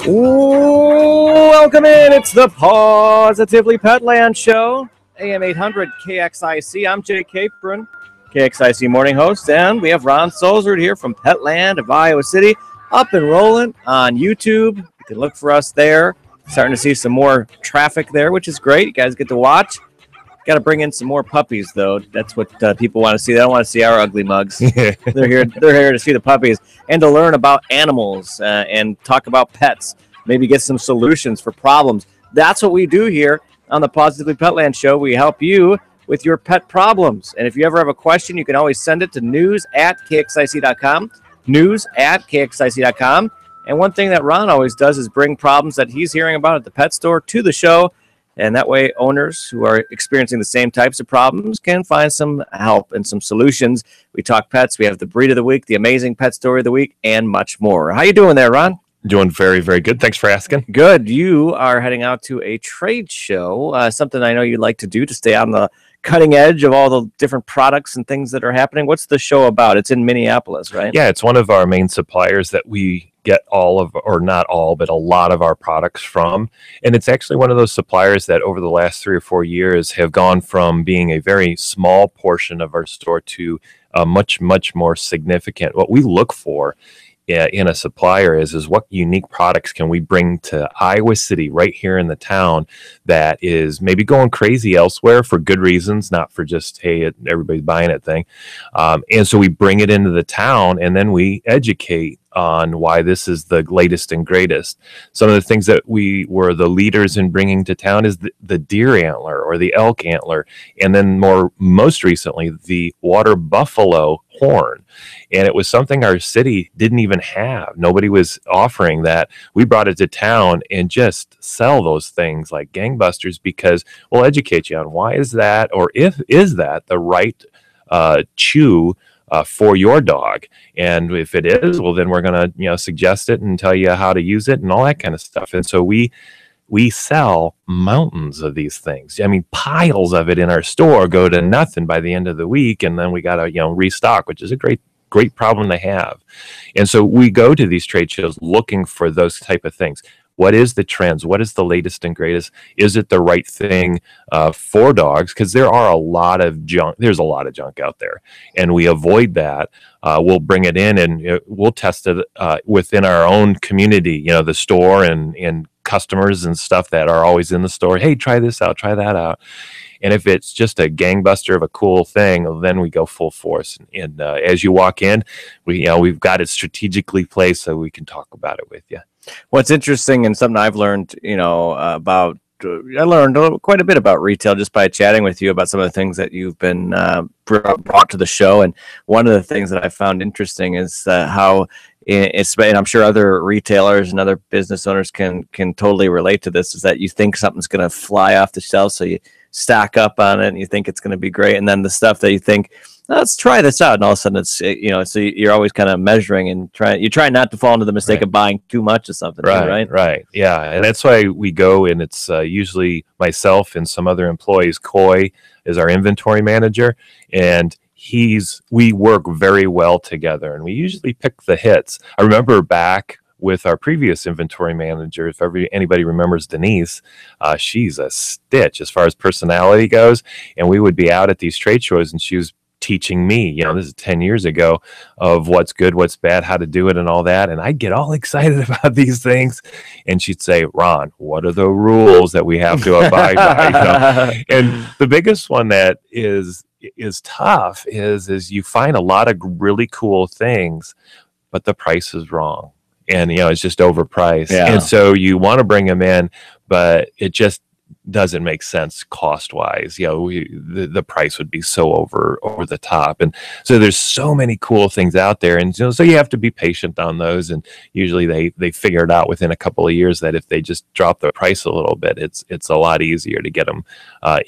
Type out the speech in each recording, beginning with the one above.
Welcome in. It's the Positively Petland Show, AM 800 KXIC. I'm Jay Capron, KXIC morning host, and we have Ron Solzert here from Petland of Iowa City, up and rolling on YouTube. You can look for us there. Starting to see some more traffic there, which is great. You guys get to watch. Got to bring in some more puppies, though. That's what people want to see. They don't want to see our ugly mugs. They're here to see the puppies and to learn about animals and talk about pets. Maybe get some solutions for problems. That's what we do here on the Positively Petland Show. We help you with your pet problems. And if you ever have a question, you can always send it to news@kxic.com, news@kxic.com. And one thing that Ron always does is bring problems that he's hearing about at the pet store to the show. And that way, owners who are experiencing the same types of problems can find some help and some solutions. We talk pets. We have the breed of the week, the amazing pet story of the week, and much more. How you doing there, Ron? Doing very, very good. Thanks for asking. Good. You are heading out to a trade show, something I know you like to do to stay on the cutting edge of all the different products and things that are happening. What's the show about? It's in Minneapolis, right? Yeah, it's one of our main suppliers that we get all of, or not all, but a lot of our products from. And it's actually one of those suppliers that over the last 3 or 4 years have gone from being a very small portion of our store to a much, much more significant. What we look for in a supplier is what unique products can we bring to Iowa City right here in the town that is maybe going crazy elsewhere for good reasons, not for just, hey, everybody's buying it thing. And so we bring it into the town and then we educate on why this is the latest and greatest. Some of the things that we were the leaders in bringing to town is the deer antler or the elk antler, and then most recently the water buffalo horn. And it was something our city didn't even have. Nobody was offering that. We brought it to town and just sell those things like gangbusters because we'll educate you on why is that, or is that the right chew for your dog. And if it is, well, then we're going to, suggest it and tell you how to use it and all that kind of stuff. And so we sell mountains of these things. I mean, piles of it in our store go to nothing by the end of the week. And then we got to, restock, which is a great problem to have. And so we go to these trade shows looking for those type of things. What is the trends? What is the latest and greatest? Is it the right thing for dogs? Because there are a lot of junk. There's a lot of junk out there, and we avoid that. We'll bring it in and we'll test it within our own community. The store and customers and stuff that are always in the store. Hey, try this out. Try that out. And if it's just a gangbuster of a cool thing, then we go full force. And as you walk in, we've got it strategically placed so we can talk about it with you. What's interesting and something I've learned, about, I learned quite a bit about retail just by chatting with you about some of the things that you've been brought to the show. And one of the things that I found interesting is how and I'm sure other retailers and other business owners can totally relate to this, is that you think something's going to fly off the shelf, so you stack up on it and you think it's going to be great, and then the stuff that you think, let's try this out, and all of a sudden it's so you're always kind of measuring and try not to fall into the mistake of buying too much of something. Right, yeah. And that's why we go, and it's usually myself and some other employees. Coy is our inventory manager, and we work very well together, and we usually pick the hits. I remember back with our previous inventory manager, if anybody remembers Denise, she's a stitch as far as personality goes, and we would be out at these trade shows and she was teaching me, this is 10 years ago, of what's good, what's bad, how to do it and all that. And I'd get all excited about these things. And she'd say, Ron, what are the rules that we have to abide by? And the biggest one that is tough is you find a lot of really cool things, but the price is wrong. And, it's just overpriced. Yeah. And so you want to bring them in, but it just doesn't make sense cost wise. The price would be so over the top. And so there's so many cool things out there. And so you have to be patient on those. And usually they figure it out within a couple of years that if they just drop the price a little bit, it's a lot easier to get them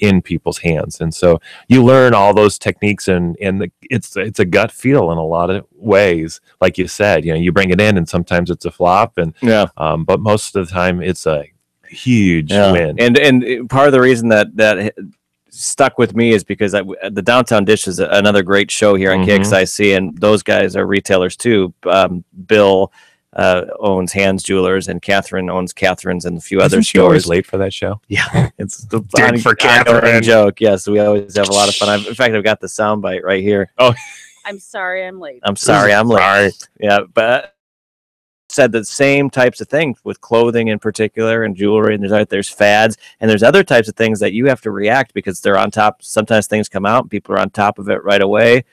in people's hands. And so you learn all those techniques, and it's a gut feel in a lot of ways. Like you said, you bring it in and sometimes it's a flop, and but most of the time it's a huge win. And part of the reason that stuck with me is because the Downtown Dish is another great show here on KXIC, and those guys are retailers too. Bill owns Hans Jewelers, and Catherine owns Catherine's, and a few other Isn't she always stores. late for that show? Yeah, it's the Dig for Catherine joke. Yes, we always have a lot of fun. In fact, I've got the soundbite right here. Oh, I'm sorry I'm late. I'm sorry I'm late. Sorry. Yeah, but said the same types of things with clothing in particular and jewelry, and there's fads, and there's other types of things that you have to react because they're on top. Sometimes things come out and people are on top of it right away,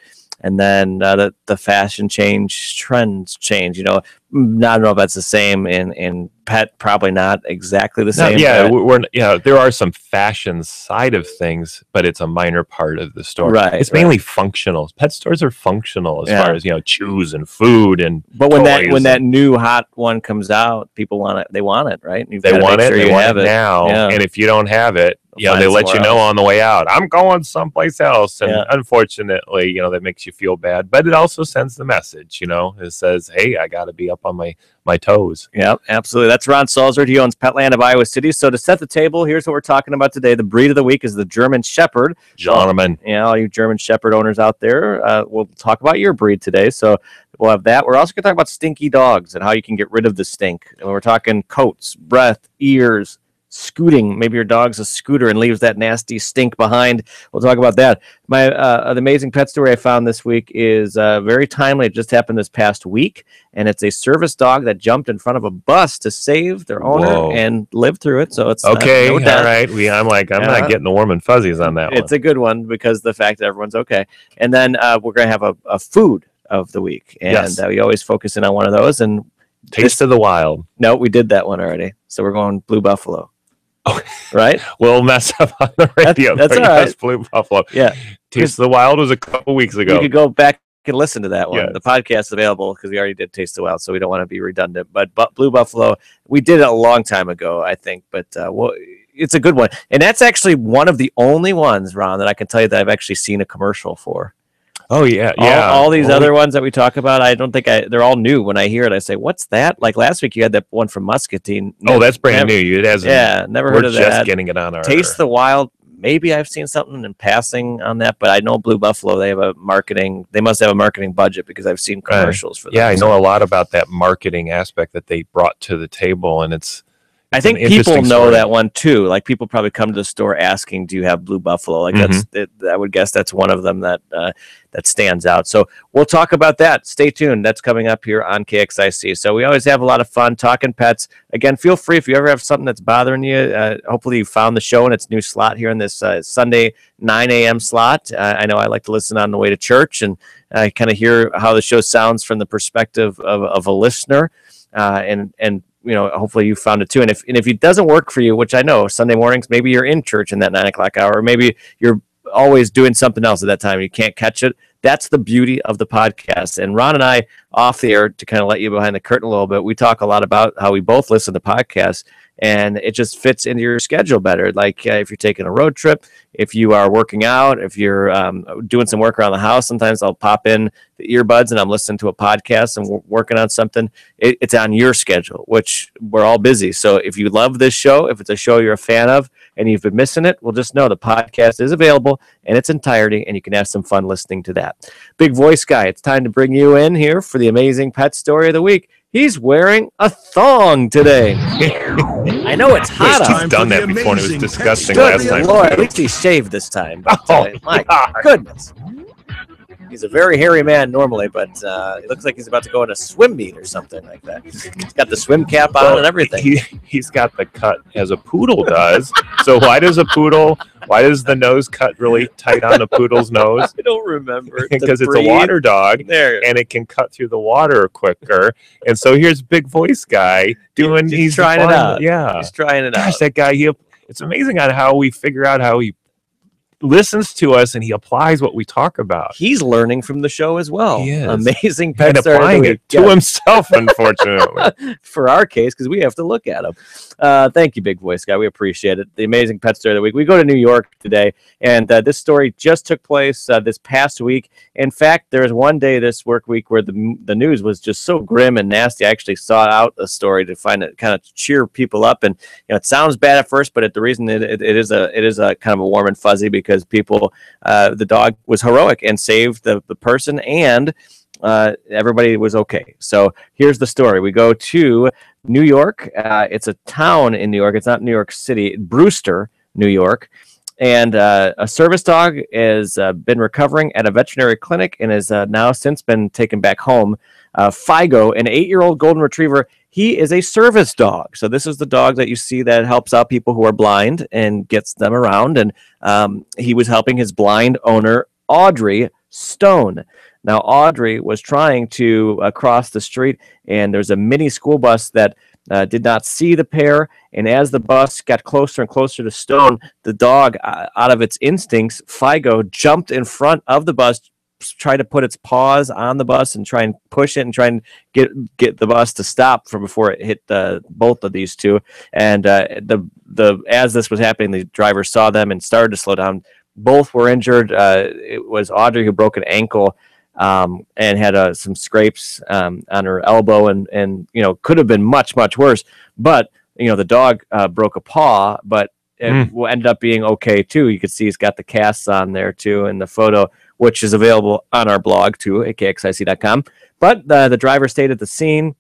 and then the fashion trends change. I don't know if that's the same in pet, probably not exactly the same. There are some fashion side of things, but it's a minor part of the store. Right, it's mainly functional. Pet stores are functional as far as chews and food and. But when that new hot one comes out, people want it. They want it, right? They want it. They want it now. Yeah. And if you don't have it, they let you know on the way out. I'm going someplace else, and unfortunately, that makes you feel bad. But it also sends the message. It says, "Hey, I got to be up on my toes." Yeah, absolutely. That's Ron Salzard. He owns Petland of Iowa City. So to set the table, here's what we're talking about today. The breed of the week is the German Shepherd. Gentlemen. All you German Shepherd owners out there, we'll talk about your breed today. So we'll have that. We're also going to talk about stinky dogs and how you can get rid of the stink. And we're talking coats, breath, ears, scooting. Maybe your dog's a scooter and leaves that nasty stink behind. We'll talk about that. My the amazing pet story I found this week is very timely. It just happened this past week, and it's a service dog that jumped in front of a bus to save their owner and lived through it. So it's okay. All right. I'm not getting the warm and fuzzies on that one. It's a good one because the fact that everyone's okay. And then we're going to have a food of the week, and we always focus in on one of those. And Taste of the Wild. No, we did that one already. So we're going Blue Buffalo. Oh, right. We'll mess up on the radio. That's all right. Blue Buffalo. Yeah. Taste of the Wild was a couple weeks ago. You could go back and listen to that one. Yes. The podcast is available because we already did Taste of the Wild, so we don't want to be redundant. But Blue Buffalo, we did it a long time ago, I think. But it's a good one, and that's actually one of the only ones, Ron, that I can tell you that I've actually seen a commercial for. Oh yeah, all these other ones that we talk about, I don't think they're all new. When I hear it, I say, "What's that?" Like last week, you had that one from Muscatine. That's brand new. It hasn't. Yeah, never heard of that. We're just getting it on our Taste the Wild. Maybe I've seen something in passing on that, but I know Blue Buffalo. They must have a marketing budget because I've seen commercials for them. Yeah, I know a lot about that marketing aspect that they brought to the table, and I think people know that one too. Like people probably come to the store asking, "Do you have Blue Buffalo?" Like I would guess that's one of them that stands out. So we'll talk about that. Stay tuned. That's coming up here on KXIC. So we always have a lot of fun talking pets. Again, feel free if you ever have something that's bothering you. Hopefully you found the show in its new slot here in this Sunday 9 a.m. slot. I know I like to listen on the way to church and kind of hear how the show sounds from the perspective of a listener, and hopefully you found it too. And if it doesn't work for you, which I know Sunday mornings, maybe you're in church in that 9 o'clock hour, or maybe you're always doing something else at that time, you can't catch it. That's the beauty of the podcast. And Ron and I, off the air, to kind of let you behind the curtain a little bit, we talk a lot about how we both listen to podcasts, and it just fits into your schedule better. Like if you're taking a road trip, if you are working out, if you're doing some work around the house, sometimes I'll pop in the earbuds and I'm listening to a podcast and we're working on something. It's on your schedule, which we're all busy. So if you love this show, if it's a show you're a fan of and you've been missing it, well, just know the podcast is available in its entirety and you can have some fun listening to that. Big voice guy, it's time to bring you in here for the amazing pet story of the week. He's wearing a thong today. I know it's hot out. He's done that before and it was disgusting last time. Lord, at least he shaved this time. But, my goodness. He's a very hairy man normally, but it looks like he's about to go in a swim meet or something like that. He's got the swim cap on and everything. He's got the cut as a poodle does. So why does the nose cut really tight on a poodle's nose? I don't remember. Because it's a water dog and it can cut through the water quicker. And so here's big voice guy he's trying it out. Yeah. He's trying it out. Gosh, that guy, it's amazing on how we figure out how he listens to us and he applies what we talk about. He's learning from the show as well. He is. Amazing pet and applying it to himself, unfortunately. For our case, because we have to look at him. Thank you, big voice guy. We appreciate it. The amazing pet story of the week. We go to New York today, and this story just took place this past week. In fact, there was one day this work week where the news was just so grim and nasty. I actually sought out a story to find it kind of cheer people up. And it sounds bad at first, but the reason it is a kind of a warm and fuzzy because people, the dog was heroic and saved the person and everybody was okay. So here's the story. We go to New York. It's a town in New York. It's not New York City. Brewster, New York. And a service dog has been recovering at a veterinary clinic and has now since been taken back home. Figo, an 8-year-old golden retriever, he is a service dog. So this is the dog that you see that helps out people who are blind and gets them around. And he was helping his blind owner, Audrey Stone. Now, Audrey was trying to cross the street, and there's a mini school bus that did not see the pair. And as the bus got closer and closer to Stone, the dog, out of its instincts, Figo, jumped in front of the bus, tried to put its paws on the bus and try and push it and try and get the bus to stop before it hit both of these two. And as this was happening, the driver saw them and started to slow down. Both were injured. It was Audrey who broke an ankle and had some scrapes on her elbow, and could have been much worse. But the dog broke a paw, but it ended up being okay too. You could see he's got the casts on there too in the photo, which is available on our blog too, at kxic.com. But the driver stayed at the scene.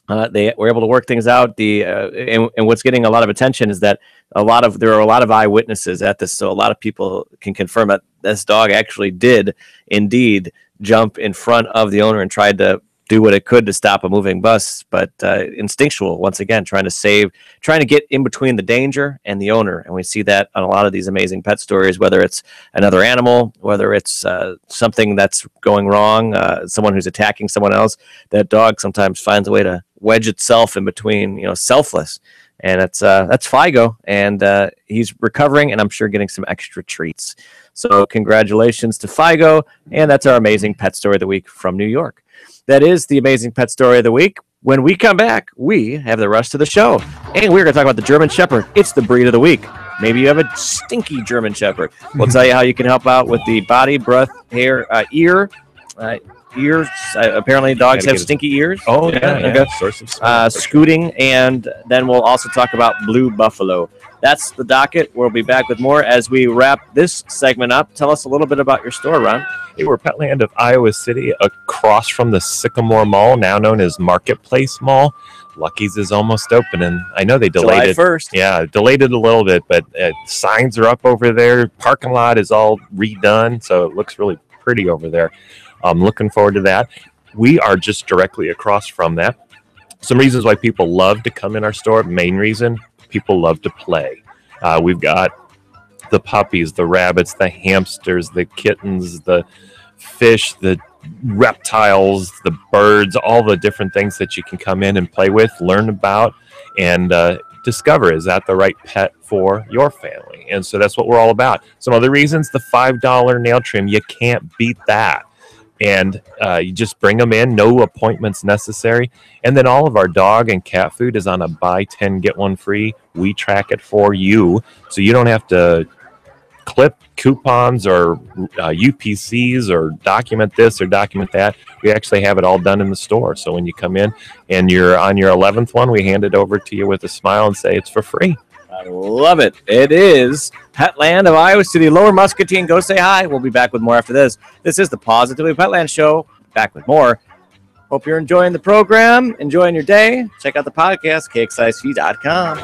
They were able to work things out. And what's getting a lot of attention is that there are a lot of eyewitnesses at this, so a lot of people can confirm that this dog actually did indeed jump in front of the owner and tried to do what it could to stop a moving bus, but instinctual, once again, trying to get in between the danger and the owner. And we see that on a lot of these amazing pet stories, whether it's another animal, whether it's something that's going wrong, someone who's attacking someone else. That dog sometimes finds a way to wedge itself in between, selfless. And that's Figo, and he's recovering, and I'm sure getting some extra treats. So congratulations to Figo, and that's our amazing pet story of the week from New York. That is the amazing pet story of the week. When we come back, we have the rest of the show, and we're going to talk about the German Shepherd. It's the breed of the week. Maybe you have a stinky German Shepherd. We'll tell you how you can help out with the body, breath, hair, ears. Apparently, dogs have stinky ears. Oh, yeah. Okay. Source of Scooting, and then we'll also talk about blue buffalo. That's the docket. We'll be back with more as we wrap this segment up. Tell us a little bit about your store, Ron. Hey, we're Petland of Iowa City, across from the Sycamore Mall, now known as Marketplace Mall. Lucky's is almost open, and I know they delayed it. July 1st. Yeah, delayed it a little bit, but signs are up over there. Parking lot is all redone, so it looks really pretty over there. I'm looking forward to that. We are just directly across from that. Some reasons why people love to come in our store. Main reason, people love to play. We've got the puppies, the rabbits, the hamsters, the kittens, the fish, the reptiles, the birds, all the different things that you can come in and play with, learn about, and discover, is that the right pet for your family? And so that's what we're all about. Some other reasons, the $5 nail trim, you can't beat that. And you just bring them in, no appointments necessary. And then all of our dog and cat food is on a buy 10, get one free. We track it for you, so you don't have to clip coupons or UPCs or document this or document that. We actually have it all done in the store. So when you come in and you're on your 11th one, we hand it over to you with a smile and say it's for free. I love it. It is Petland of Iowa City, Lower Muscatine. Go say hi. We'll be back with more after this. This is the Positively Petland Show. Back with more. Hope you're enjoying the program, enjoying your day. Check out the podcast, kxic.com.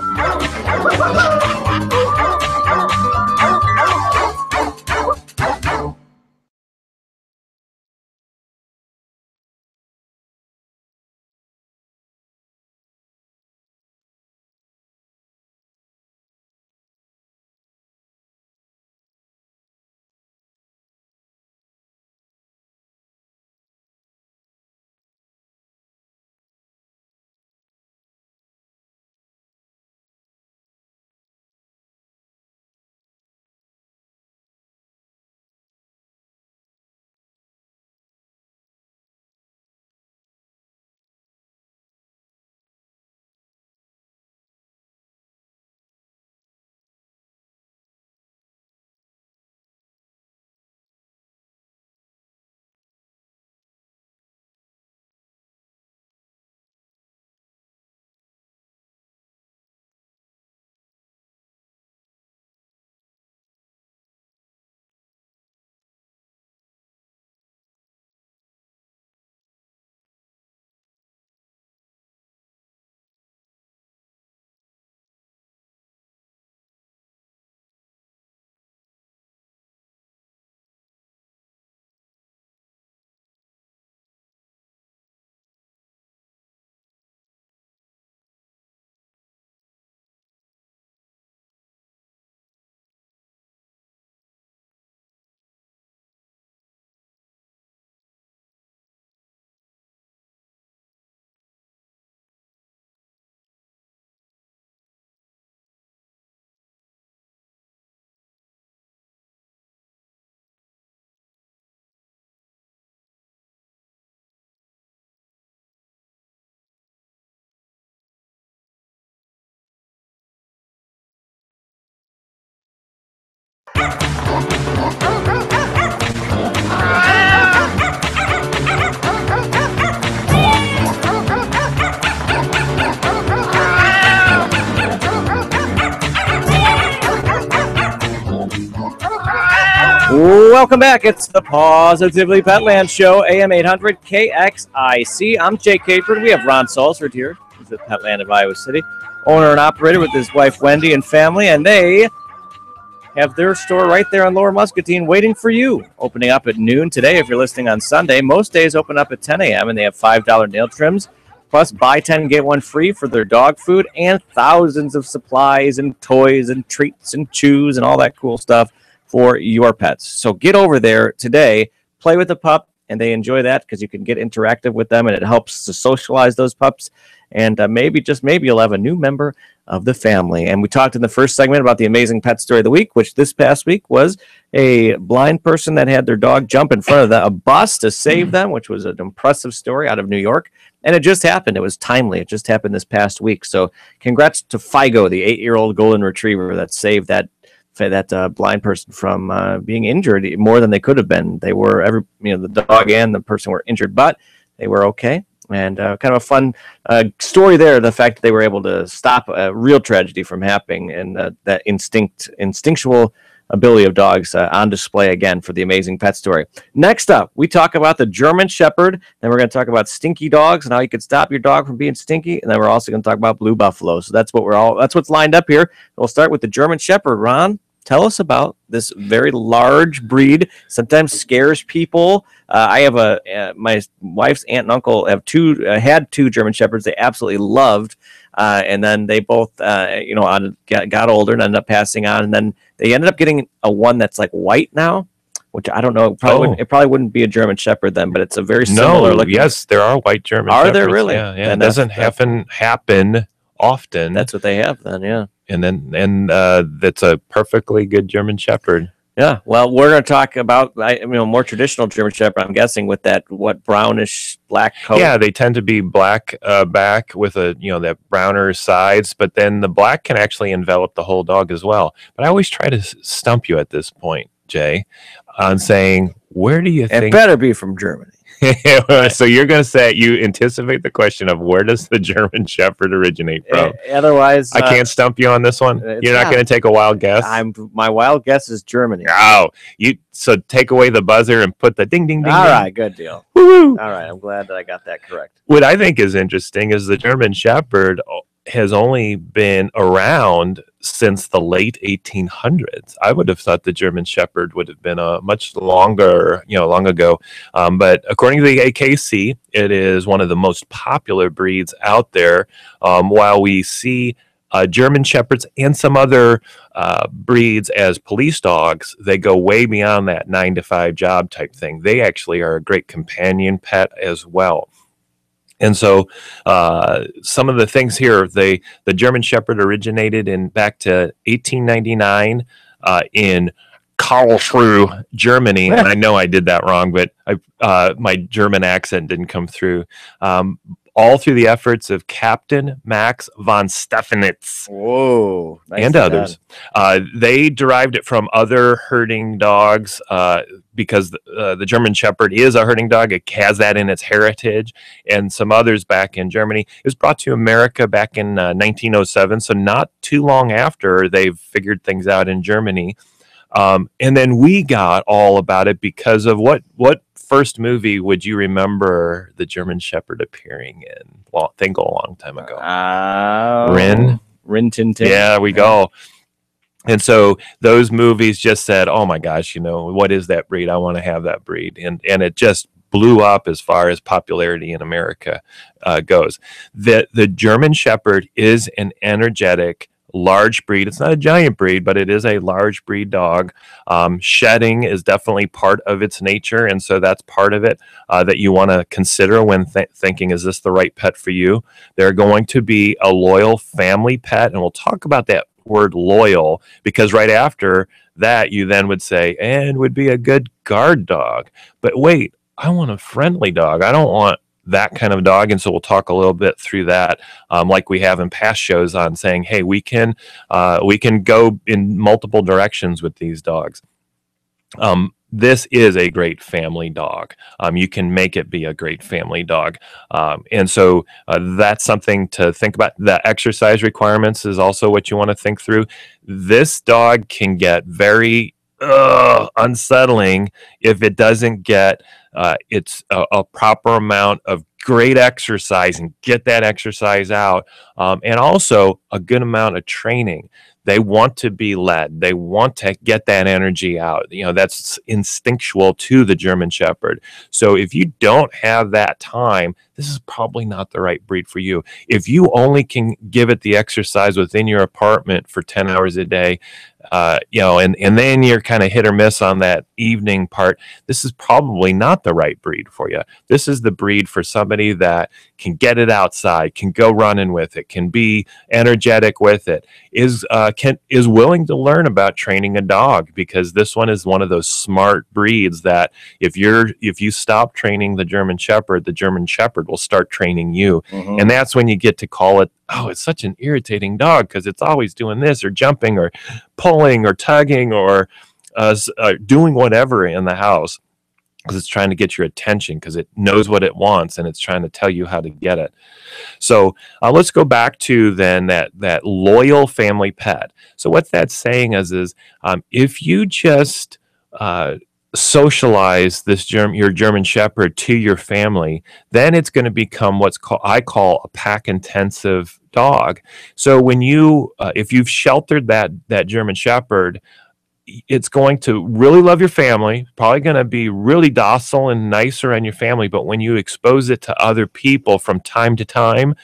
Welcome back. It's the Positively Petland Show, AM 800 KXIC. I'm Jake Capron. We have Ron Salsford here. He's at Petland of Iowa City, owner and operator with his wife Wendy and family, and they have their store right there on Lower Muscatine waiting for you. Opening up at noon today if you're listening on Sunday. Most days open up at 10 a.m. and they have $5 nail trims, plus buy 10, get one free for their dog food, and thousands of supplies and toys and treats and chews and all that cool stuff for your pets. So get over there today, play with the pup, and they enjoy that because you can get interactive with them, and it helps to socialize those pups. And maybe, just maybe, you'll have a new member of the family. And we talked in the first segment about the amazing pet story of the week, which this past week was a blind person that had their dog jump in front of a bus to save them, which was an impressive story out of New York. And it just happened. It was timely. It just happened this past week. So congrats to Figo, the 8-year-old golden retriever that saved that blind person from being injured more than they could have been. They were the dog and the person were injured, but they were okay. And kind of a fun story there, the fact that they were able to stop a real tragedy from happening, and that instinctual ability of dogs on display again for the amazing pet story. Next up, we talk about the German Shepherd, then we're going to talk about stinky dogs and how you can stop your dog from being stinky, and then we're also going to talk about blue buffalo. So that's what's lined up here. We'll start with the German Shepherd. Ron, tell us about this very large breed. Sometimes scares people. I have my wife's aunt and uncle had two German Shepherds they absolutely loved, and then they both got older and ended up passing on, and then they ended up getting a one that's like white now, which I don't know. It probably wouldn't be a German Shepherd then, but it's a very similar looking. Yes, there are white German Shepherds. Are there really? Yeah. It doesn't happen often. That's what they have then, yeah. And that's a perfectly good German Shepherd. Yeah, well, we're going to talk about more traditional German Shepherd, I'm guessing, with that brownish black coat. Yeah, they tend to be black back with that browner sides, but then the black can actually envelop the whole dog as well. But I always try to stump you at this point, Jay, on saying, where do you think... It better be from Germany. So you're going to say, you anticipate the question of where does the German Shepherd originate from? Otherwise, I can't stump you on this one. You're not going to take a wild guess. My wild guess is Germany. Oh, so take away the buzzer and put the ding ding ding. All ding. Right, good deal. Woo-hoo. All right, I'm glad that I got that correct. What I think is interesting is the German Shepherd has only been around since the late 1800s. I would have thought the German Shepherd would have been a much longer, long ago. But according to the AKC, it is one of the most popular breeds out there. While we see German Shepherds and some other breeds as police dogs, they go way beyond that 9-to-5 job type thing. They actually are a great companion pet as well. And so some of the things here, the German Shepherd originated back to 1899 in Karlsruhe, Germany. And I know I did that wrong, but my German accent didn't come through. All through the efforts of Captain Max von Stephanitz. Whoa. And others. They derived it from other herding dogs because the German Shepherd is a herding dog. It has that in its heritage. And some others back in Germany. It was brought to America back in 1907. So not too long after they've figured things out in Germany. And then we got all about it because of what first movie would you remember the German Shepherd appearing in? Well, think a long time ago. Rin Tin Tin. Yeah, we go. And so those movies just said, oh my gosh, what is that breed? I want to have that breed. And it just blew up as far as popularity in America goes. The German Shepherd is an energetic, large breed. It's not a giant breed, but it is a large breed dog. Shedding is definitely part of its nature, and so that's part of it that you want to consider when thinking, is this the right pet for you? They're going to be a loyal family pet, and we'll talk about that word loyal, because right after that you then would say, and would be a good guard dog. But wait, I want a friendly dog. I don't want that kind of dog. And so we'll talk a little bit through that, like we have in past shows on saying, hey, we can go in multiple directions with these dogs. This is a great family dog. You can make it be a great family dog. And so that's something to think about. The exercise requirements is also what you want to think through. This dog can get very unsettling if it doesn't get a proper amount of great exercise and get that exercise out, and also a good amount of training. They want to be led. They want to get that energy out. That's instinctual to the German Shepherd. So if you don't have that time, this is probably not the right breed for you. If you only can give it the exercise within your apartment for 10 hours a day, and then you're kind of hit or miss on that evening part, this is probably not the right breed for you. This is the breed for somebody that can get it outside, can go running with it, can be energetic with it, is willing to learn about training a dog, because this one is one of those smart breeds that if you stop training the German Shepherd will start training you. Mhm. And that's when you get to call it, oh, it's such an irritating dog because it's always doing this or jumping or pulling or tugging or doing whatever in the house, because it's trying to get your attention, because it knows what it wants and it's trying to tell you how to get it. So let's go back to then that loyal family pet. So what that's saying is if you just socialize your German Shepherd to your family, then it's going to become I call a pack intensive dog. So when if you've sheltered that German Shepherd, it's going to really love your family, probably going to be really docile and nice around your family. But when you expose it to other people from time to time,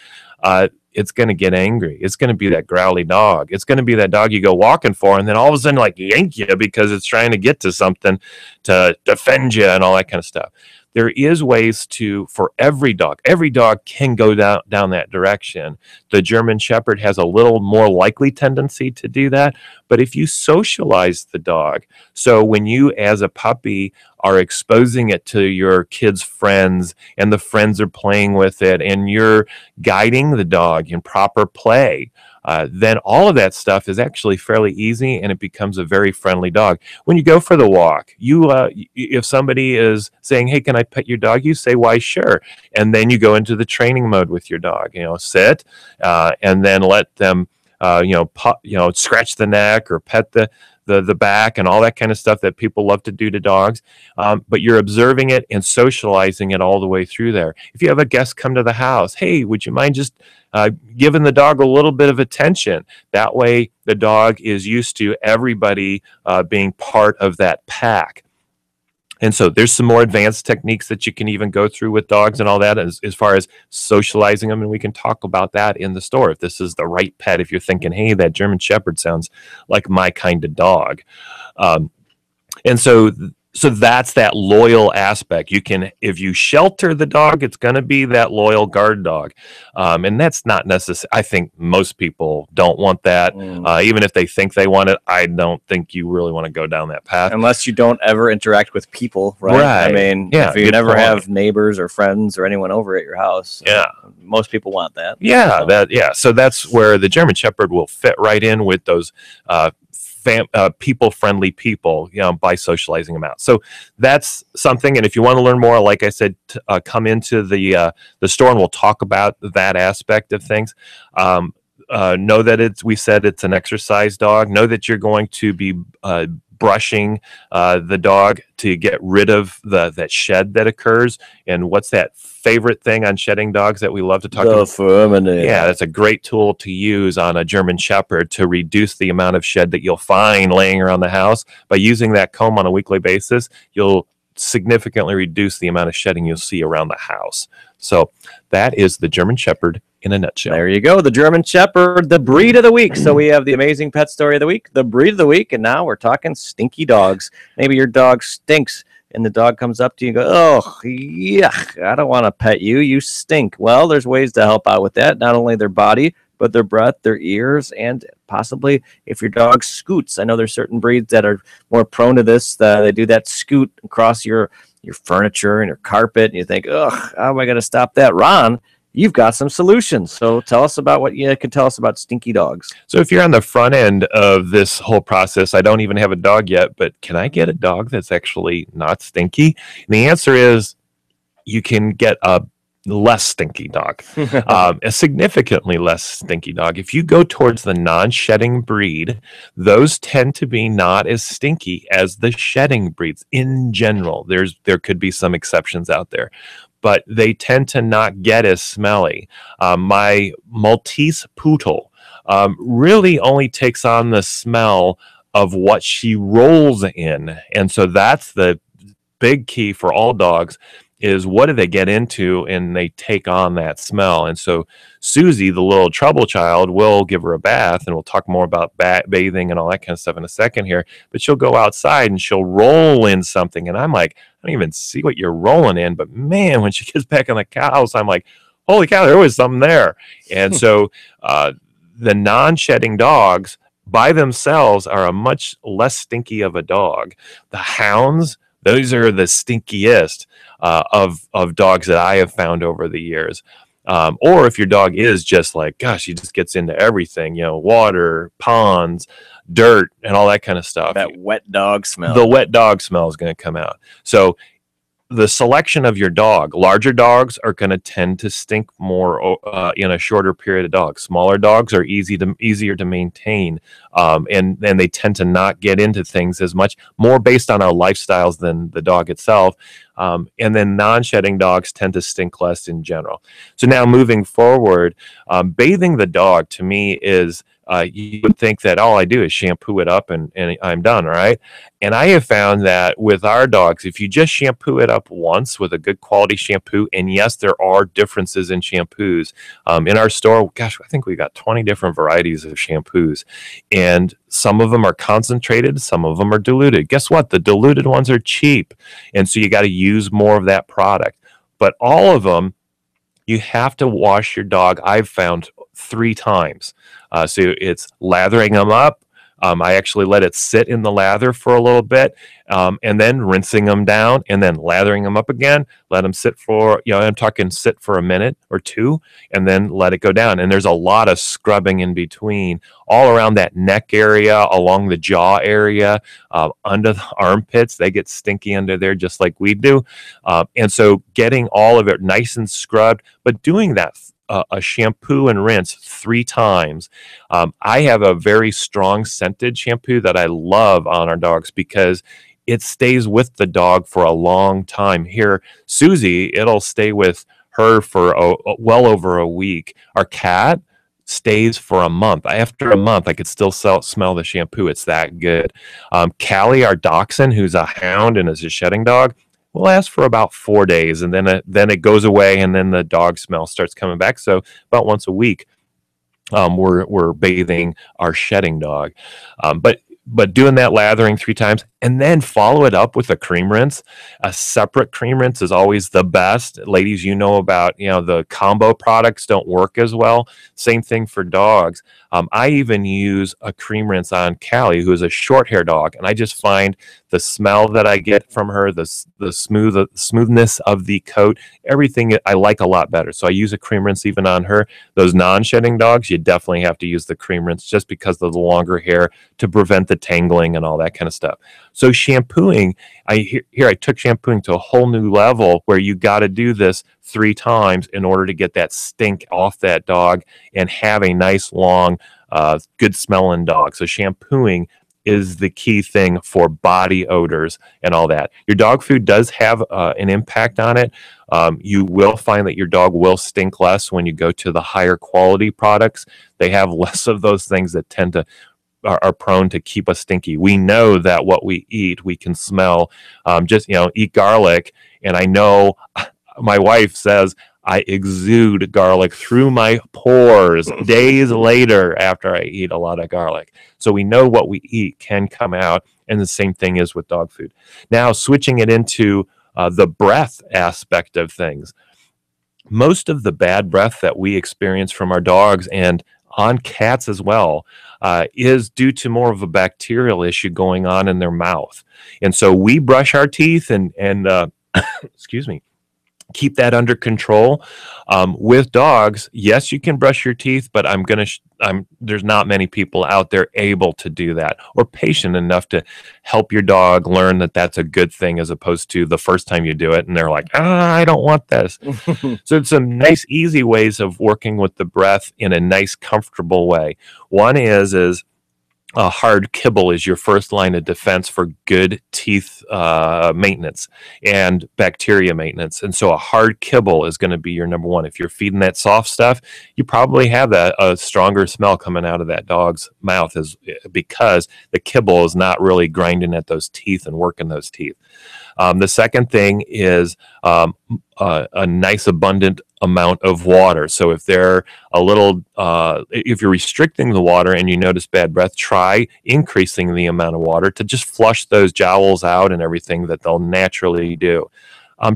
it's going to get angry. It's going to be that growly dog. It's going to be that dog you go walking for, and then all of a sudden yank you because it's trying to get to something to defend you and all that kind of stuff. There is ways for every dog. Every dog can go down that direction. The German Shepherd has a little more likely tendency to do that. But if you socialize the dog, so when you as a puppy are exposing it to your kids' friends and the friends are playing with it and you're guiding the dog in proper play, then all of that stuff is actually fairly easy and it becomes a very friendly dog. When you go for the walk, if somebody is saying, hey, can I pet your dog? You say, why, sure. And then you go into the training mode with your dog, sit, and then let them, scratch the neck or pet the back and all that kind of stuff that people love to do to dogs. But you're observing it and socializing it all the way through there. If you have a guest come to the house, hey, would you mind just giving the dog a little bit of attention? That way the dog is used to everybody being part of that pack. And so there's some more advanced techniques that you can even go through with dogs and all that as far as socializing them. And we can talk about that in the store if this is the right pet. If you're thinking, hey, that German Shepherd sounds like my kind of dog. And so that's that loyal aspect. If you shelter the dog, it's going to be that loyal guard dog. And that's not necessary. I think most people don't want that. Even if they think they want it, I don't think you really want to go down that path. Unless you don't ever interact with people, right? I mean, if you never have neighbors or friends or anyone over at your house, most people want that. So that's where the German Shepherd will fit right in with those people-friendly people, by socializing them out. So that's something. And if you want to learn more, like I said, come into the store and we'll talk about that aspect of things. Know that we said it's an exercise dog. Know that you're going to be brushing the dog to get rid of that shed that occurs. And what's that favorite thing on shedding dogs that we love to talk about? Feminine. Yeah, that's a great tool to use on a German Shepherd to reduce the amount of shed that you'll find laying around the house. By using that comb on a weekly basis, you'll significantly reduce the amount of shedding you'll see around the house. So that is the German Shepherd in a nutshell. There you go. The German Shepherd, the breed of the week. So we have the amazing pet story of the week, the breed of the week, and now we're talking stinky dogs. Maybe your dog stinks and the dog comes up to you and goes, oh, yuck, I don't want to pet you. You stink. Well, there's ways to help out with that. Not only their body, but their breath, their ears, and possibly if your dog scoots. I know there's certain breeds that are more prone to this. They do that scoot across your furniture and your carpet, and you think, ugh, how am I going to stop that? Ron, you've got some solutions. So tell us about what you can tell us about stinky dogs. So if you're on the front end of this whole process, I don't even have a dog yet, but can I get a dog that's actually not stinky? And the answer is you can get a less stinky dog, a significantly less stinky dog. If you go towards the non-shedding breed, those tend to be not as stinky as the shedding breeds in general. There could be some exceptions out there, but they tend to not get as smelly. My Maltese Poodle really only takes on the smell of what she rolls in, and so that's the big key for all dogs, is what do they get into and they take on that smell. And so Susie, the little trouble child, will give her a bath, and we'll talk more about bathing and all that kind of stuff in a second here, but she'll go outside and she'll roll in something, and I'm like, I don't even see what you're rolling in, but man, when she gets back in the house, I'm like, holy cow, there was something there. And so the non-shedding dogs by themselves are a much less stinky of a dog. The hounds, those are the stinkiest of dogs that I have found over the years. Or if your dog is just like, gosh, he just gets into everything, water, ponds, dirt, and all that kind of stuff. That wet dog smell. The wet dog smell is going to come out. So the selection of your dog, larger dogs are going to tend to stink more in a shorter period of dogs. Smaller dogs are easier to maintain, and they tend to not get into things as much, more based on our lifestyles than the dog itself. And then non-shedding dogs tend to stink less in general. So now moving forward, bathing the dog to me is, you would think that all I do is shampoo it up and I'm done, right? And I have found that with our dogs, if you just shampoo it up once with a good quality shampoo, and yes, there are differences in shampoos. In our store, gosh, I think we got 20 different varieties of shampoos, and some of them are concentrated, some of them are diluted. Guess what? The diluted ones are cheap, and so you got to use more of that product. But all of them, you have to wash your dog, I've found, 3 times. So it's lathering them up. I actually let it sit in the lather for a little bit, and then rinsing them down, and then lathering them up again. Let them sit for, I'm talking sit for a minute or two, and then let it go down. And there's a lot of scrubbing in between, all around that neck area, along the jaw area, under the armpits. They get stinky under there just like we do. And so getting all of it nice and scrubbed, but doing that a shampoo and rinse 3 times. I have a very strong scented shampoo that I love on our dogs because it stays with the dog for a long time. Here, Susie, it'll stay with her for well over a week. Our cat stays for a month. After a month, I could still smell the shampoo. It's that good. Callie, our dachshund, who's a hound and is a shedding dog, will last for about 4 days, and then it goes away, and then the dog smell starts coming back. So about once a week, we're bathing our shedding dog, but doing that lathering 3 times, and then follow it up with a cream rinse. A separate cream rinse is always the best. Ladies, about, the combo products don't work as well. Same thing for dogs. I even use a cream rinse on Callie, who is a short hair dog, and I just find the smell that I get from her, the smoothness of the coat, everything I like a lot better. So I use a cream rinse even on her. Those non-shedding dogs, you definitely have to use the cream rinse just because of the longer hair to prevent the tangling and all that kind of stuff. So shampooing, I took shampooing to a whole new level where you got to do this 3 times in order to get that stink off that dog and have a nice, long, good smelling dog. So shampooing is the key thing for body odors and all that. Your dog food does have an impact on it. You will find that your dog will stink less when you go to the higher quality products. They have less of those things that tend to are prone to keep us stinky. We know that what we eat, we can smell. Just eat garlic, and I know my wife says I exude garlic through my pores days later after I eat a lot of garlic. So we know what we eat can come out, and the same thing is with dog food. Now, switching it into the breath aspect of things. Most of the bad breath that we experience from our dogs, and on cats as well, is due to more of a bacterial issue going on in their mouth. And so we brush our teeth and excuse me, keep that under control. With dogs, yes, you can brush your teeth, but there's not many people out there able to do that or patient enough to help your dog learn that that's a good thing, as opposed to the first time you do it and they're like, I don't want this. So it's some nice, easy ways of working with the breath in a nice, comfortable way. One is a hard kibble is your first line of defense for good teeth maintenance and bacteria maintenance. And so a hard kibble is going to be your number one. If you're feeding that soft stuff, you probably have a stronger smell coming out of that dog's mouth, because the kibble is not really grinding at those teeth and working those teeth. The second thing is a nice abundant amount of water. So if they're if you're restricting the water and you notice bad breath, try increasing the amount of water to just flush those jowls out and everything that they'll naturally do.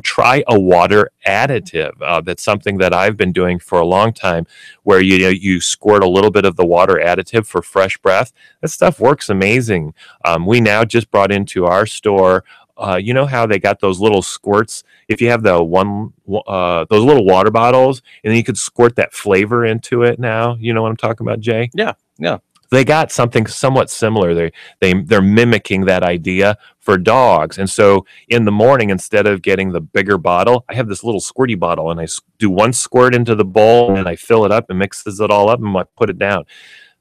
Try a water additive. That's something that I've been doing for a long time, where you squirt a little bit of the water additive for fresh breath. That stuff works amazing. We now just brought into our store, you know how they got those little squirts? If you have those little water bottles, and then you could squirt that flavor into it now. You know what I'm talking about, Jay? Yeah. They got something somewhat similar. They're mimicking that idea for dogs. And so in the morning, instead of getting the bigger bottle, I have this little squirty bottle, and I do one squirt into the bowl, and I fill it up and mixes it all up, and I put it down.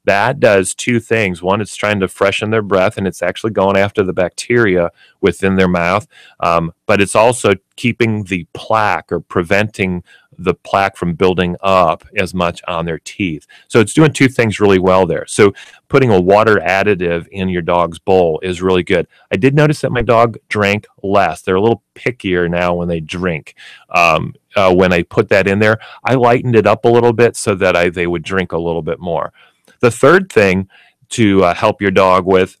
That does two things. One, it's trying to freshen their breath, and it's actually going after the bacteria within their mouth. But it's also keeping the plaque, or preventing the plaque from building up as much on their teeth. So it's doing two things really well there. So putting a water additive in your dog's bowl is really good. I did notice that my dog drank less. They're a little pickier now when they drink. When I put that in there, I lightened it up a little bit so that they would drink a little bit more. The third thing to help your dog with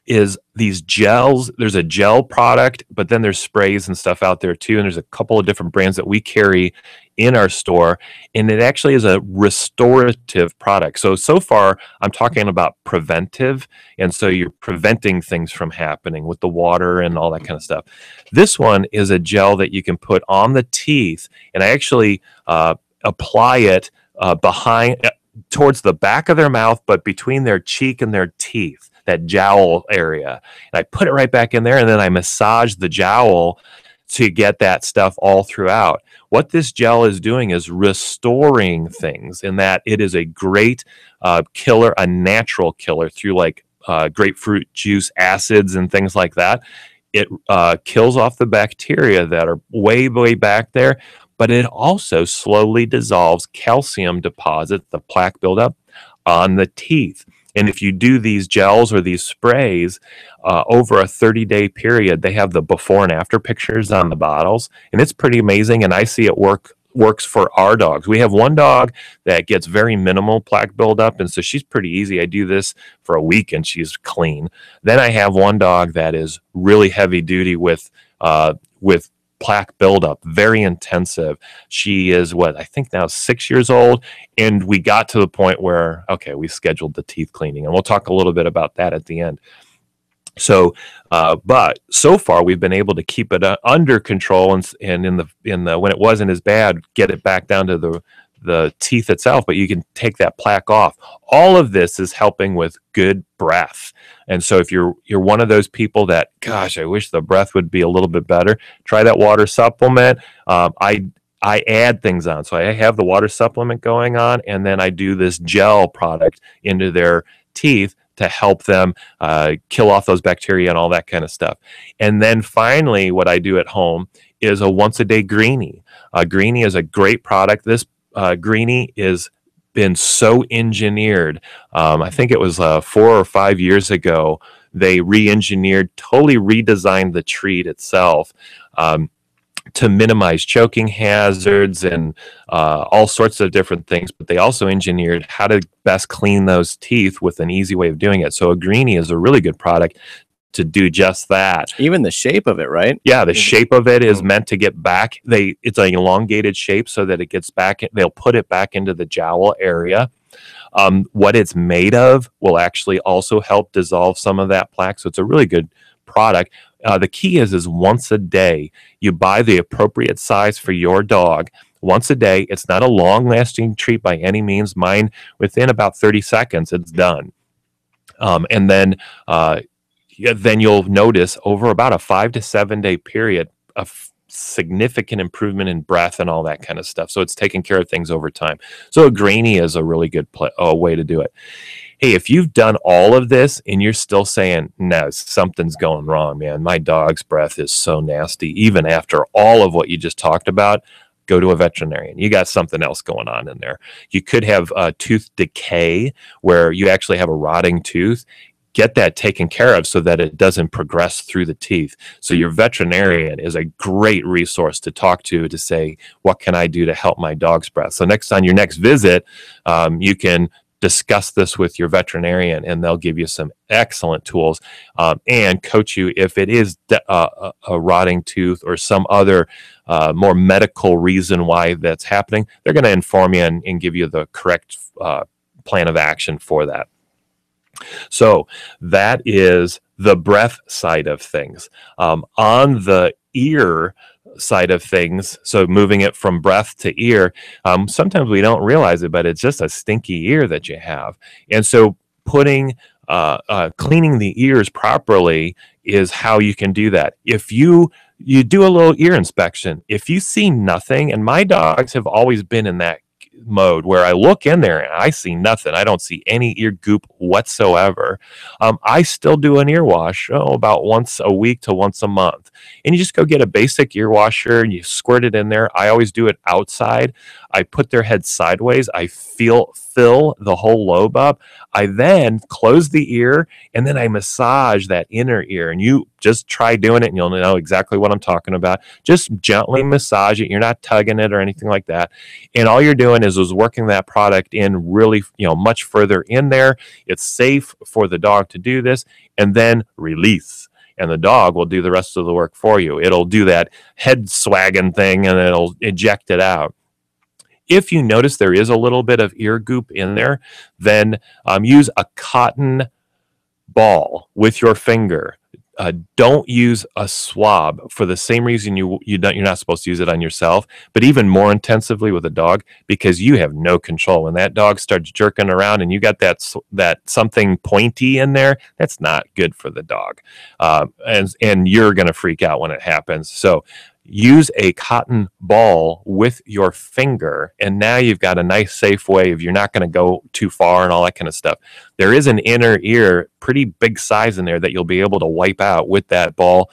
is these gels. There's a gel product, but then there's sprays and stuff out there too. And there's a couple of different brands that we carry in our store. And it actually is a restorative product. So far, I'm talking about preventive. And so you're preventing things from happening with the water and all that kind of stuff. This one is a gel that you can put on the teeth. And I actually apply it towards the back of their mouth, but between their cheek and their teeth, that jowl area. And I put it right back in there, and then I massage the jowl to get that stuff all throughout. What this gel is doing is restoring things, in that it is a great killer, a natural killer through like grapefruit juice acids and things like that. It kills off the bacteria that are way, way back there. But it also slowly dissolves calcium deposits, the plaque buildup on the teeth. And if you do these gels or these sprays over a 30-day period, they have the before and after pictures on the bottles. And it's pretty amazing. And I see it works for our dogs. We have one dog that gets very minimal plaque buildup, and so she's pretty easy. I do this for a week and she's clean. Then I have one dog that is really heavy duty with plaque buildup, very intensive. She is I think now 6 years old, and we got to the point where, okay, we scheduled the teeth cleaning, and we'll talk a little bit about that at the end. So, but so far we've been able to keep it under control, and in the when it wasn't as bad, get it back down to the teeth itself, but you can take that plaque off. All of this is helping with good breath. And so if you're one of those people that, gosh, I wish the breath would be a little bit better, try that water supplement. I add things on. So I have the water supplement going on, and then I do this gel product into their teeth to help them kill off those bacteria and all that kind of stuff. And then finally, what I do at home is a once-a-day greenie. Greenie is a great product. This greenie is been so engineered. I think it was 4 or 5 years ago, they re-engineered, totally redesigned the treat itself to minimize choking hazards and all sorts of different things. But they also engineered how to best clean those teeth with an easy way of doing it. So a greenie is a really good product to do just that. Even the shape of it, right? Yeah, the shape of it is meant to get back. It's an elongated shape so that it gets back. They'll put it back into the jowl area. What it's made of will actually also help dissolve some of that plaque. So it's a really good product. The key is once a day, you buy the appropriate size for your dog. Once a day. It's not a long-lasting treat by any means. Mine, within about 30 seconds, it's done. And then you'll notice over about a 5 to 7 day period a significant improvement in breath and all that kind of stuff. So it's taking care of things over time. So a grainy is a really good way to do it. Hey, if you've done all of this and you're still saying, no, something's going wrong, man, my dog's breath is so nasty, even after all of what you just talked about, go to a veterinarian. You got something else going on in there. You could have tooth decay where you actually have a rotting tooth. Get that taken care of so that it doesn't progress through the teeth. So your veterinarian is a great resource to talk to say, what can I do to help my dog's breath? So next on your next visit, you can discuss this with your veterinarian and they'll give you some excellent tools and coach you if it is a rotting tooth or some other more medical reason why that's happening. They're going to inform you and give you the correct plan of action for that. So that is the breath side of things. On the ear side of things, so moving it from breath to ear, sometimes we don't realize it, but it's just a stinky ear that you have. And so putting cleaning the ears properly is how you can do that. If you do a little ear inspection, if you see nothing, and my dogs have always been in that mode where I look in there and I see nothing. I don't see any ear goop whatsoever. I still do an ear wash about once a week to once a month. And you just go get a basic ear washer and you squirt it in there. I always do it outside. I put their head sideways. I fill the whole lobe up. I then close the ear and then I massage that inner ear. And you just try doing it and you'll know exactly what I'm talking about. Just gently massage it. You're not tugging it or anything like that. And all you're doing is working that product in really, much further in there. It's safe for the dog to do this and then release. And the dog will do the rest of the work for you. It'll do that head swagging thing and it'll eject it out. If you notice there is a little bit of ear goop in there, then use a cotton ball with your finger. Don't use a swab for the same reason you're not supposed to use it on yourself, but even more intensively with a dog, because you have no control. When that dog starts jerking around and you got that something pointy in there, that's not good for the dog, and you're going to freak out when it happens. So use a cotton ball with your finger, and now you've got a nice safe way of you're not going to go too far and all that kind of stuff. There is an inner ear, pretty big size in there that you'll be able to wipe out with that ball.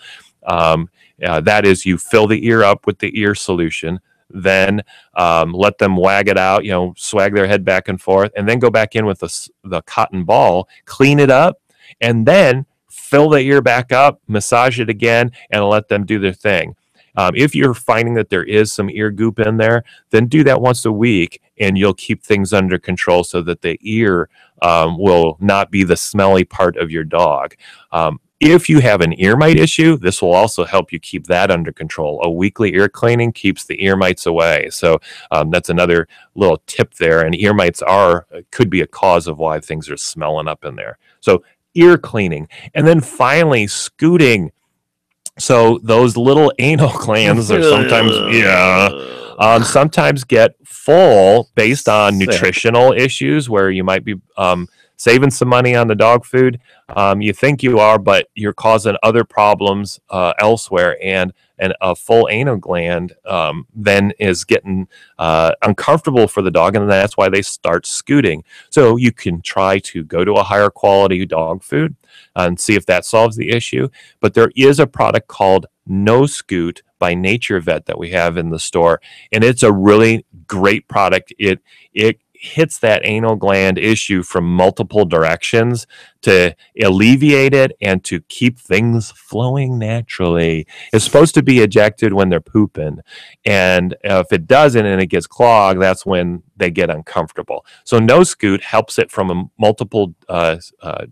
That is, you fill the ear up with the ear solution, then let them wag it out, swag their head back and forth, and then go back in with the cotton ball, clean it up, and then fill the ear back up, massage it again, and let them do their thing. If you're finding that there is some ear goop in there, then do that once a week and you'll keep things under control so that the ear will not be the smelly part of your dog. If you have an ear mite issue, this will also help you keep that under control. A weekly ear cleaning keeps the ear mites away. So that's another little tip there. And ear mites could be a cause of why things are smelling up in there. So ear cleaning. And then finally, scooting. So those little anal glands are sometimes get full based on nutritional issues where you might be saving some money on the dog food. You think you are, but you're causing other problems elsewhere. And a full anal gland then is getting uncomfortable for the dog, and that's why they start scooting. So you can try to go to a higher quality dog food and see if that solves the issue. But there is a product called No Scoot by Nature Vet that we have in the store, and it's a really great product. It hits that anal gland issue from multiple directions to alleviate it and to keep things flowing naturally. It's supposed to be ejected when they're pooping, and if it doesn't and it gets clogged, that's when they get uncomfortable. So No Scoot helps it from multiple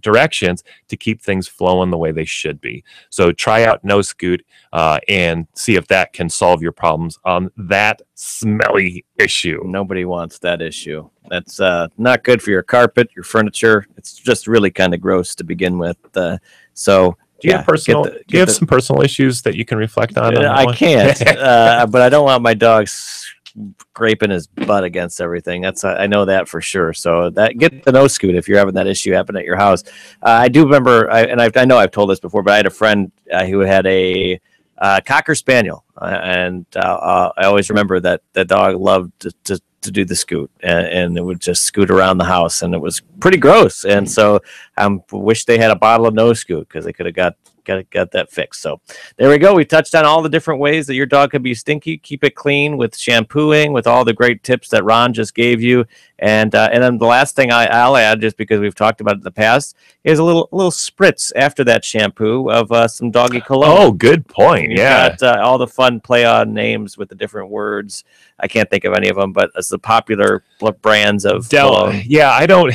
directions to keep things flowing the way they should be. So try out No Scoot and see if that can solve your problems on that smelly issue. Nobody wants that issue. That's not good for your carpet, your furniture. It's just really kind of gross to begin with. So Do you have personal? Do you have some personal issues that you can reflect on? I can't, but I don't want my dog scraping his butt against everything. I know that for sure. So get the no scoot if you're having that issue happen at your house. I do remember, I know I've told this before, but I had a friend who had a Cocker Spaniel, and I always remember that the dog loved to do the scoot, and it would just scoot around the house, and it was pretty gross. And so I wish they had a bottle of no scoot, because they could have got that fixed. So there we go. We touched on all the different ways that your dog could be stinky. Keep it clean with shampooing, with all the great tips that Ron just gave you. And then the last thing I'll add, just because we've talked about it in the past, is a little spritz after that shampoo of some doggy cologne. Oh, good point. You've got all the fun play on names with the different words. I can't think of any of them, but it's the popular brands of cologne. Yeah, I don't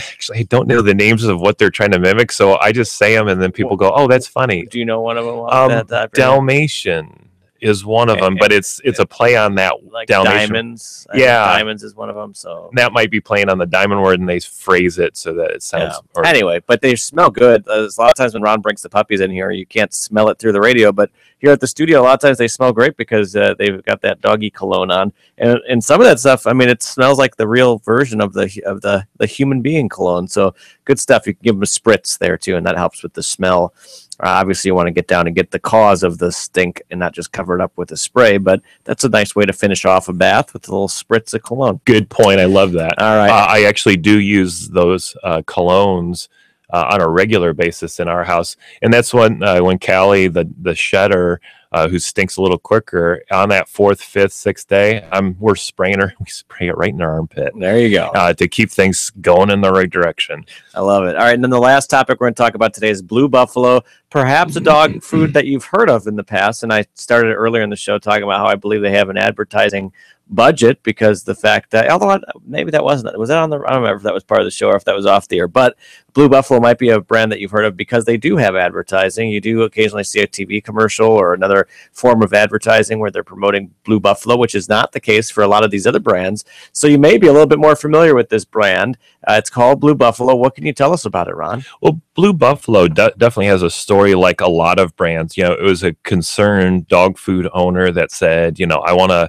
know the names of what they're trying to mimic, so I just say them, and then people go, "Oh, that's funny." Do you know one of them? Dalmatian is one of them, but it's a play on that, like Dalmatian. Diamonds. Diamonds is one of them. So that might be playing on the diamond word, and they phrase it so that it sounds. Yeah. Anyway, but they smell good. There's a lot of times when Ron brings the puppies in here, you can't smell it through the radio, but here at the studio, a lot of times they smell great because they've got that doggy cologne on, and some of that stuff. I mean, it smells like the real version of the human being cologne. So good stuff. You can give them a spritz there too, and that helps with the smell. Obviously, you want to get down and get the cause of the stink and not just cover it up with a spray, but that's a nice way to finish off a bath with a little spritz of cologne. Good point. I love that. All right. I actually do use those colognes on a regular basis in our house. And that's when Callie, the shedder, who stinks a little quicker, on that 4th, 5th, 6th day, we're spraying her. We spray it right in her armpit. There you go. To keep things going in the right direction. I love it. All right. And then the last topic we're going to talk about today is Blue Buffalo, perhaps a dog food that you've heard of in the past. And I started earlier in the show talking about how I believe they have an advertising budget, because the fact that, although maybe that was that on the, I don't remember if that was part of the show or if that was off the air, but Blue Buffalo might be a brand that you've heard of because they do have advertising. You do occasionally see a TV commercial or another form of advertising where they're promoting Blue Buffalo, which is not the case for a lot of these other brands. So you may be a little bit more familiar with this brand. It's called Blue Buffalo. What can you tell us about it, Ron? Well, Blue Buffalo definitely has a story like a lot of brands. You know, it was a concerned dog food owner that said, I want to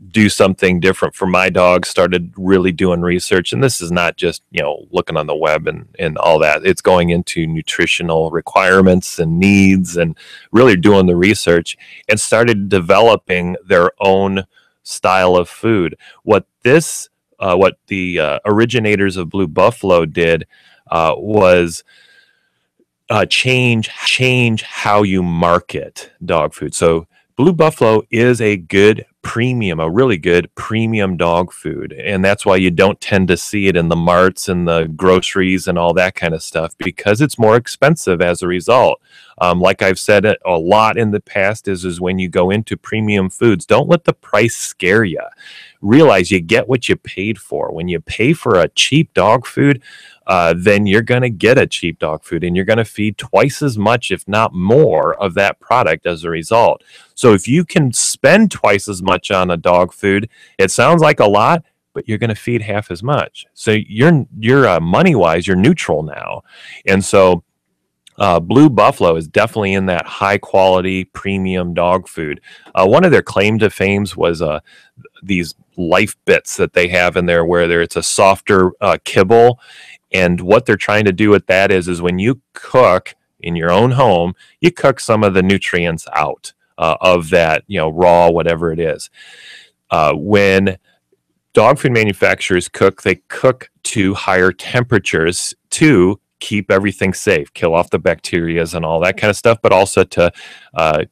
do something different for my dog, started really doing research. And this is not just, looking on the web and all that. It's going into nutritional requirements and needs and really doing the research, and started developing their own style of food. What the originators of Blue Buffalo did was change how you market dog food. So Blue Buffalo is a really good premium dog food. And that's why you don't tend to see it in the marts and the groceries and all that kind of stuff, because it's more expensive as a result. Like I've said a lot in the past is when you go into premium foods, don't let the price scare you. Realize you get what you paid for. When you pay for a cheap dog food, then you're going to get a cheap dog food, and you're going to feed twice as much, if not more, of that product as a result. So if you can spend twice as much on a dog food, it sounds like a lot, but you're going to feed half as much. So you're money-wise, you're neutral now. And so Blue Buffalo is definitely in that high-quality premium dog food. One of their claim to fame was these life bits that they have in there, where it's a softer kibble. And what they're trying to do with that is when you cook in your own home, you cook some of the nutrients out of that, raw, whatever it is. When dog food manufacturers cook, they cook to higher temperatures to keep everything safe, kill off the bacteria and all that kind of stuff, but also to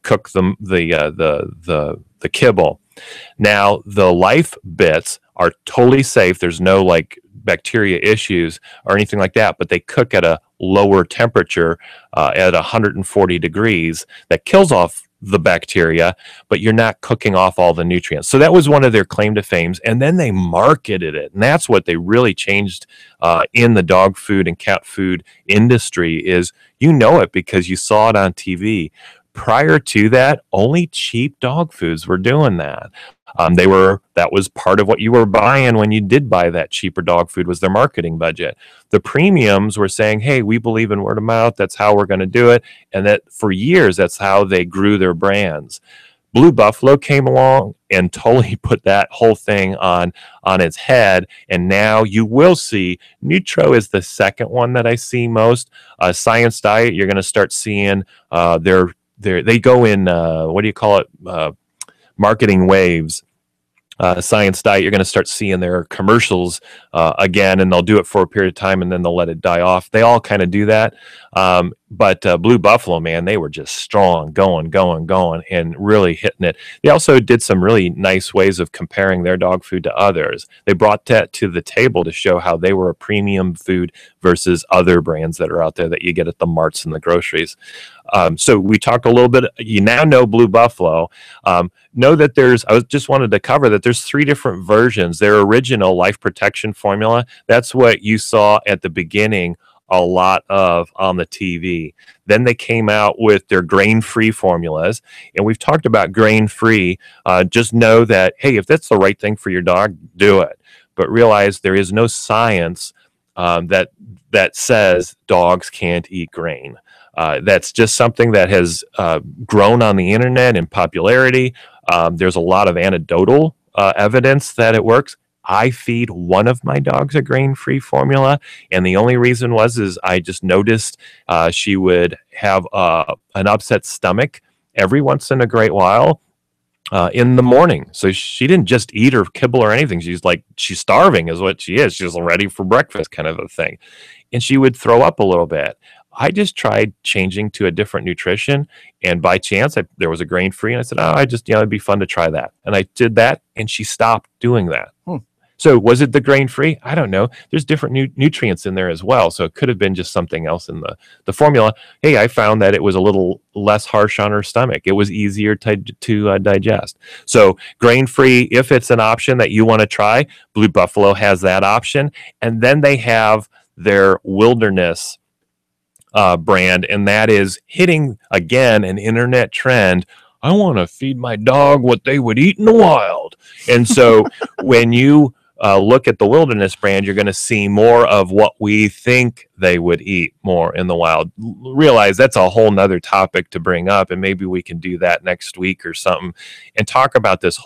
cook the kibble. Now, the life bits are totally safe. There's no bacteria issues or anything like that, but they cook at a lower temperature at 140 degrees that kills off the bacteria, but you're not cooking off all the nutrients. So that was one of their claim to fames, and then they marketed it, and that's what they really changed in the dog food and cat food industry. Is it because you saw it on TV. Prior to that, only cheap dog foods were doing that. That was part of what you were buying when you did buy that cheaper dog food, was their marketing budget. The premiums were saying, hey, we believe in word of mouth. That's how we're going to do it. And that for years, that's how they grew their brands. Blue Buffalo came along and totally put that whole thing on its head. And now you will see Nutro is the second one that I see most. Science Diet, you're going to start seeing they go in, what do you call it? Marketing waves. Science Diet, you're going to start seeing their commercials again, and they'll do it for a period of time and then they'll let it die off. They all kind of do that. But Blue Buffalo, man, they were just strong, going, and really hitting it. They also did some really nice ways of comparing their dog food to others. They brought that to the table to show how they were a premium food versus other brands that are out there that you get at the marts and the groceries. So we talked a little bit. You now know Blue Buffalo. Know that I just wanted to cover that there's 3 different versions. Their original life protection formula, that's what you saw at the beginning a lot of on the TV. Then they came out with their grain-free formulas, and we've talked about grain-free. Just know that, hey, if that's the right thing for your dog, do it. But realize there is no science that says dogs can't eat grain. That's just something that has grown on the internet in popularity. There's a lot of anecdotal evidence that it works. I feed one of my dogs a grain-free formula, and the only reason is I just noticed she would have an upset stomach every once in a great while in the morning. So she didn't just eat or kibble or anything. She's starving is what she is. She's ready for breakfast kind of a thing. And she would throw up a little bit. I just tried changing to a different nutrition, and by chance there was a grain-free, and I said, it'd be fun to try that. And I did that, and she stopped doing that. So was it the grain-free? I don't know. There's different nutrients in there as well, so it could have been just something else in the formula. Hey, I found that it was a little less harsh on her stomach. It was easier to digest. So grain-free, if it's an option that you want to try, Blue Buffalo has that option. And then they have their Wilderness brand, and that is hitting, again, an internet trend. I want to feed my dog what they would eat in the wild. And so when you look at the Wilderness brand, you're going to see more of what we think they would eat more in the wild. Realize that's a whole nother topic to bring up, and maybe we can do that next week or something and talk about there's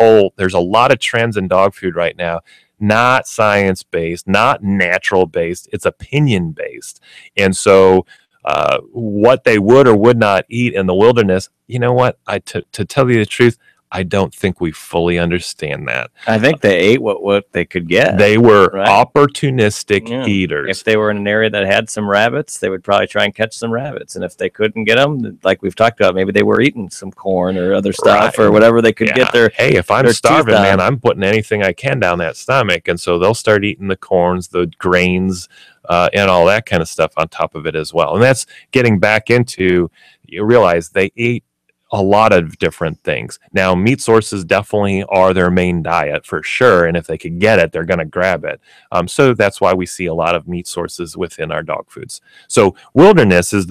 a lot of trends in dog food right now, not science-based, not natural-based, it's opinion-based. And so what they would or would not eat in the Wilderness, you know what? To tell you the truth, I don't think we fully understand that. I think they ate what they could get. They were opportunistic eaters. If they were in an area that had some rabbits, they would probably try and catch some rabbits. And if they couldn't get them, like we've talked about, maybe they were eating some corn or other stuff or whatever they could get their. Hey, if I'm starving, man, I'm putting anything I can down that stomach. And so they'll start eating the corns, the grains, and all that kind of stuff on top of it as well. And that's getting back into, you realize they ate a lot of different things. Now, meat sources definitely are their main diet for sure, and if they could get it, they're going to grab it. So that's why we see a lot of meat sources within our dog foods. So Wilderness is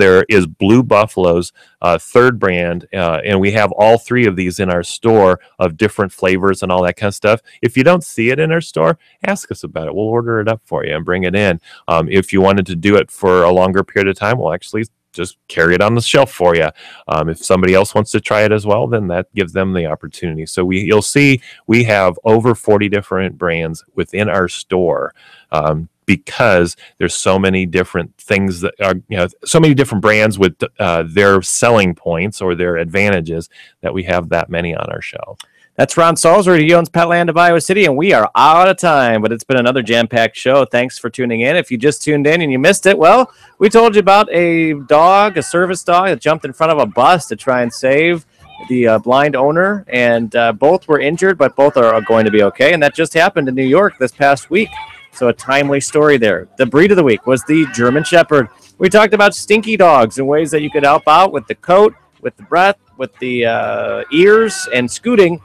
Blue Buffalo's third brand, and we have all 3 of these in our store of different flavors and all that kind of stuff. If you don't see it in our store, ask us about it. We'll order it up for you and bring it in. If you wanted to do it for a longer period of time, we'll actually just carry it on the shelf for you. If somebody else wants to try it as well, then that gives them the opportunity. So you'll see we have over 40 different brands within our store because there's so many different things that are, so many different brands with their selling points or their advantages that we have that many on our shelf. That's Ron Salisbury. He owns Petland of Iowa City, and we are out of time, but it's been another jam-packed show. Thanks for tuning in. If you just tuned in and you missed it, well, we told you about a service dog that jumped in front of a bus to try and save the blind owner, and both were injured, but both are going to be okay, and that just happened in New York this past week, so a timely story there. The breed of the week was the German Shepherd. We talked about Stinky dogs and ways that you could help out with the coat, with the breath, with the ears, and scooting.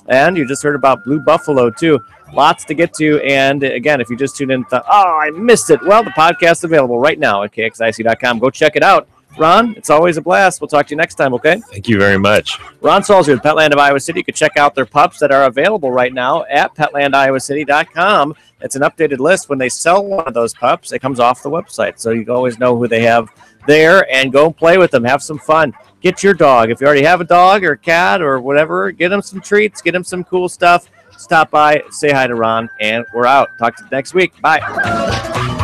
And you just heard about Blue Buffalo, too. Lots to get to. And, again, if you just tuned in and thought, I missed it. Well, the podcast is available right now at kxic.com. Go check it out. Ron, it's always a blast. We'll talk to you next time, okay? Thank you very much. Ron Salzer with Petland of Iowa City. You can check out their pups that are available right now at petlandiowacity.com. It's an updated list. When they sell one of those pups, it comes off the website. So you can always know who they have there and go play with them. Have some fun. Get your dog. If you already have a dog or a cat or whatever, get them some treats. Get them some cool stuff. Stop by, say hi to Ron, and we're out. Talk to you next week. Bye.